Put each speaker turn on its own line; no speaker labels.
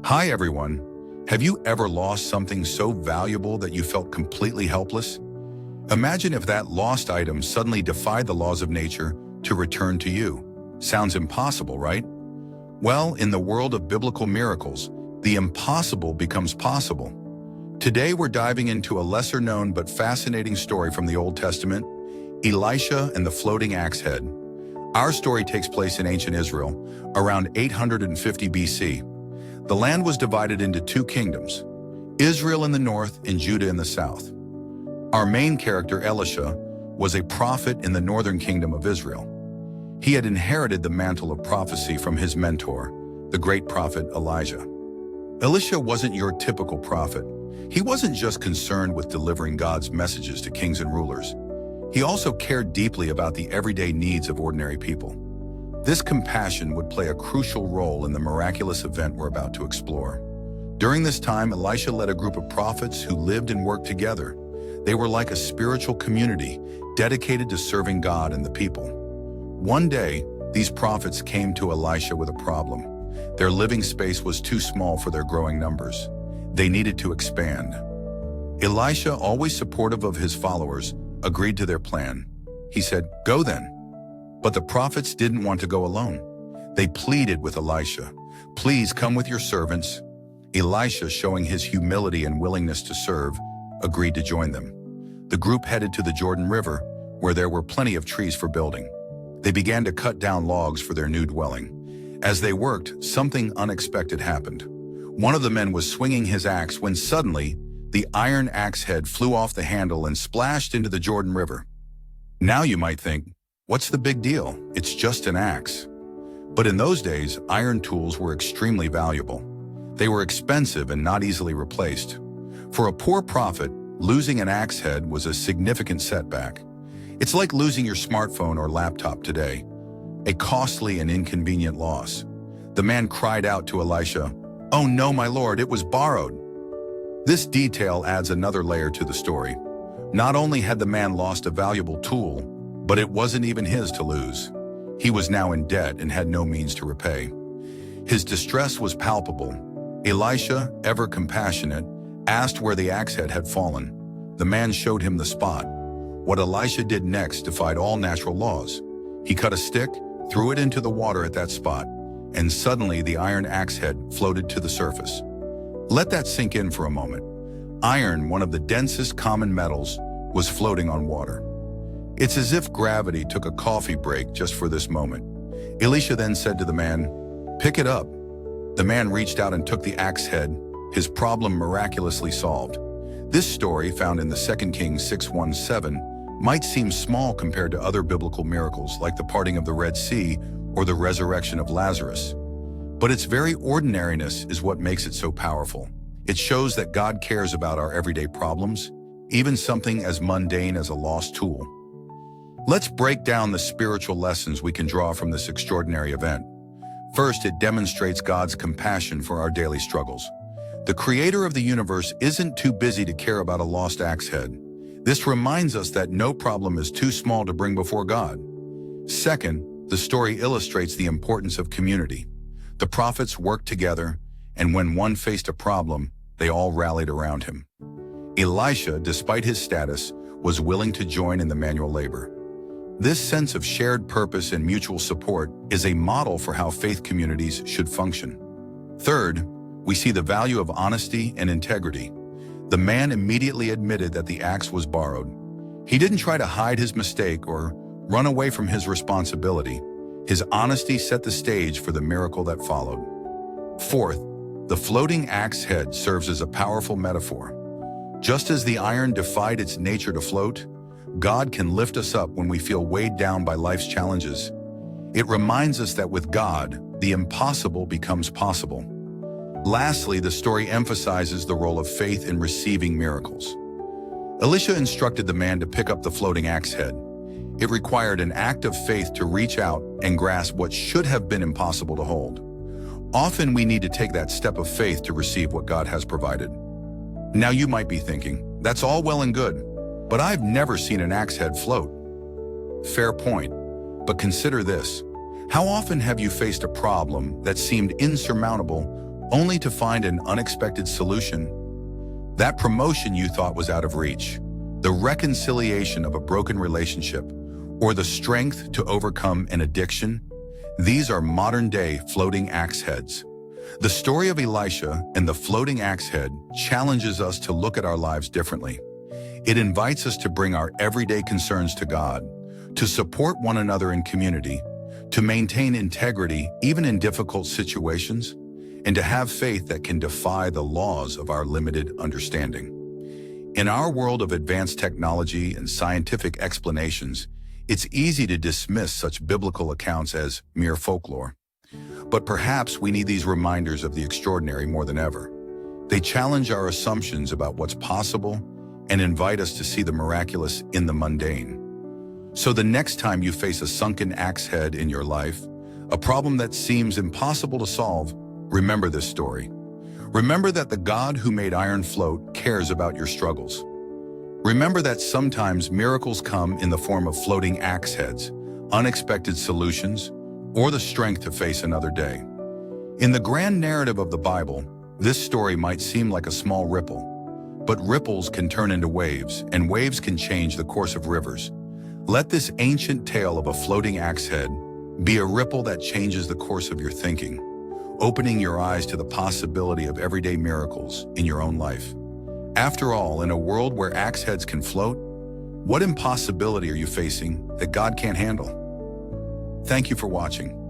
Hi everyone. Have you ever lost something so valuable that you felt completely helpless? Imagine if that lost item suddenly defied the laws of nature to return to you. Sounds impossible, right? Well, in the world of biblical miracles, the impossible becomes possible. Today we're diving into a lesser-known but fascinating story from the Old Testament, Elisha and the Floating Axehead. Our story takes place in ancient Israel, around 850 BC. The land was divided into two kingdoms, Israel in the north and Judah in the south. Our main character, Elisha, was a prophet in the northern kingdom of Israel. He had inherited the mantle of prophecy from his mentor, the great prophet Elijah. Elisha wasn't your typical prophet. He wasn't just concerned with delivering God's messages to kings and rulers. He also cared deeply about the everyday needs of ordinary people. This compassion would play a crucial role in the miraculous event we're about to explore. During this time, Elisha led a group of prophets who lived and worked together. They were like a spiritual community dedicated to serving God and the people. One day, these prophets came to Elisha with a problem. Their living space was too small for their growing numbers. They needed to expand. Elisha, always supportive of his followers, agreed to their plan. He said, "Go then." But the prophets didn't want to go alone. They pleaded with Elisha, "Please come with your servants." Elisha, showing his humility and willingness to serve, agreed to join them. The group headed to the Jordan River, where there were plenty of trees for building. They began to cut down logs for their new dwelling. As they worked, something unexpected happened. One of the men was swinging his axe when suddenly, the iron axe head flew off the handle and splashed into the Jordan River. Now you might think, what's the big deal? It's just an axe. But in those days, iron tools were extremely valuable. They were expensive and not easily replaced. For a poor prophet, losing an axe head was a significant setback. It's like losing your smartphone or laptop today, a costly and inconvenient loss. The man cried out to Elisha, "Oh no, my lord, it was borrowed." This detail adds another layer to the story. Not only had the man lost a valuable tool, but it wasn't even his to lose. He was now in debt and had no means to repay. His distress was palpable. Elisha, ever compassionate, asked where the axe head had fallen. The man showed him the spot. What Elisha did next defied all natural laws. He cut a stick, threw it into the water at that spot, and suddenly the iron axe head floated to the surface. Let that sink in for a moment. Iron, one of the densest common metals, was floating on water. It's as if gravity took a coffee break just for this moment. Elisha then said to the man, "Pick it up." The man reached out and took the axe head, his problem miraculously solved. This story, found in the 2 Kings 6:1-7, might seem small compared to other biblical miracles like the parting of the Red Sea or the resurrection of Lazarus. But its very ordinariness is what makes it so powerful. It shows that God cares about our everyday problems, even something as mundane as a lost tool. Let's break down the spiritual lessons we can draw from this extraordinary event. First, it demonstrates God's compassion for our daily struggles. The creator of the universe isn't too busy to care about a lost axe head. This reminds us that no problem is too small to bring before God. Second, the story illustrates the importance of community. The prophets worked together, and when one faced a problem, they all rallied around him. Elisha, despite his status, was willing to join in the manual labor. This sense of shared purpose and mutual support is a model for how faith communities should function. Third, we see the value of honesty and integrity. The man immediately admitted that the axe was borrowed. He didn't try to hide his mistake or run away from his responsibility. His honesty set the stage for the miracle that followed. Fourth, the floating axe head serves as a powerful metaphor. Just as the iron defied its nature to float, God can lift us up when we feel weighed down by life's challenges. It reminds us that with God, the impossible becomes possible. Lastly, the story emphasizes the role of faith in receiving miracles. Elisha instructed the man to pick up the floating axe head. It required an act of faith to reach out and grasp what should have been impossible to hold. Often we need to take that step of faith to receive what God has provided. Now you might be thinking, that's all well and good, but I've never seen an axe head float. Fair point, but consider this. How often have you faced a problem that seemed insurmountable only to find an unexpected solution. That promotion you thought was out of reach, the reconciliation of a broken relationship, or the strength to overcome an addiction, these are modern-day floating axe heads. The story of Elisha and the floating axe head challenges us to look at our lives differently. It invites us to bring our everyday concerns to God, to support one another in community, to maintain integrity even in difficult situations, and to have faith that can defy the laws of our limited understanding. In our world of advanced technology and scientific explanations, it's easy to dismiss such biblical accounts as mere folklore. But perhaps we need these reminders of the extraordinary more than ever. They challenge our assumptions about what's possible and invite us to see the miraculous in the mundane. So the next time you face a sunken axe head in your life, a problem that seems impossible to solve, remember this story. Remember that the God who made iron float cares about your struggles. Remember that sometimes miracles come in the form of floating axe heads, unexpected solutions, or the strength to face another day. In the grand narrative of the Bible, this story might seem like a small ripple, but ripples can turn into waves, and waves can change the course of rivers. Let this ancient tale of a floating axe head be a ripple that changes the course of your thinking, opening your eyes to the possibility of everyday miracles in your own life. After all, in a world where axe heads can float, what impossibility are you facing that God can't handle? Thank you for watching.